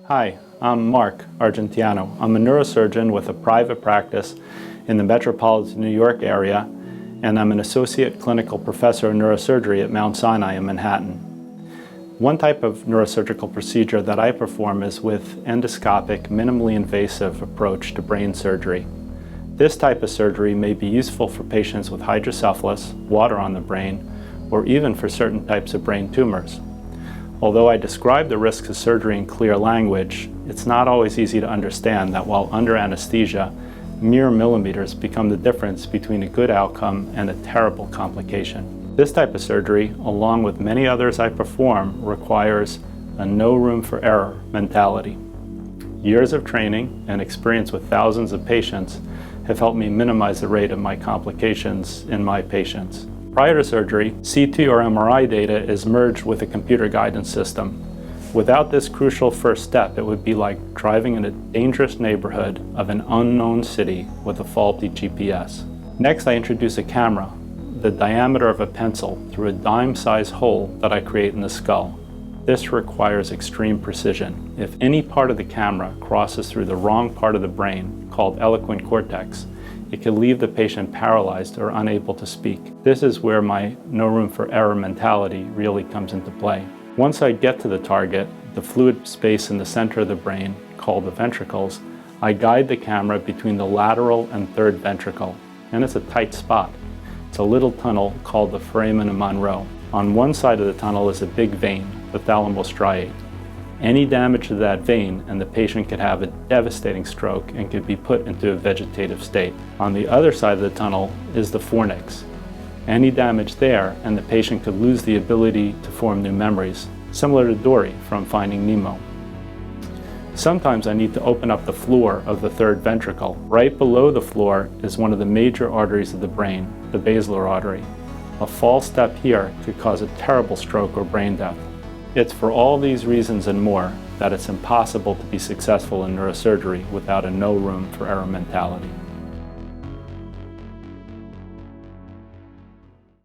Hi, I'm Mark Argentiano. I'm a neurosurgeon with a private practice in the metropolitan New York area, and I'm an associate clinical professor of neurosurgery at Mount Sinai in Manhattan. One type of neurosurgical procedure that I perform is with endoscopic, minimally invasive approach to brain surgery. This type of surgery may be useful for patients with hydrocephalus, water on the brain, or even for certain types of brain tumors. Although I describe the risks of surgery in clear language, it's not always easy to understand that while under anesthesia, mere millimeters become the difference between a good outcome and a terrible complication. This type of surgery, along with many others I perform, requires a no room for error mentality. Years of training and experience with thousands of patients have helped me minimize the rate of my complications in my patients. Prior to surgery, CT or MRI data is merged with a computer guidance system. Without this crucial first step, it would be like driving in a dangerous neighborhood of an unknown city with a faulty GPS. Next, I introduce a camera, the diameter of a pencil, through a dime-sized hole that I create in the skull. This requires extreme precision. If any part of the camera crosses through the wrong part of the brain, called eloquent cortex, it can leave the patient paralyzed or unable to speak. This is where my no room for error mentality really comes into play. Once I get to the target, the fluid space in the center of the brain, called the ventricles, I guide the camera between the lateral and third ventricle, and it's a tight spot. It's a little tunnel called the foramen of Monro. On one side of the tunnel is a big vein, the thalamostriate. Any damage to that vein and the patient could have a devastating stroke and could be put into a vegetative state. On the other side of the tunnel is the fornix. Any damage there and the patient could lose the ability to form new memories, similar to Dory from Finding Nemo. Sometimes I need to open up the floor of the third ventricle. Right below the floor is one of the major arteries of the brain, the basilar artery. A false step here could cause a terrible stroke or brain death. It's for all these reasons and more that it's impossible to be successful in neurosurgery without a no room for error mentality.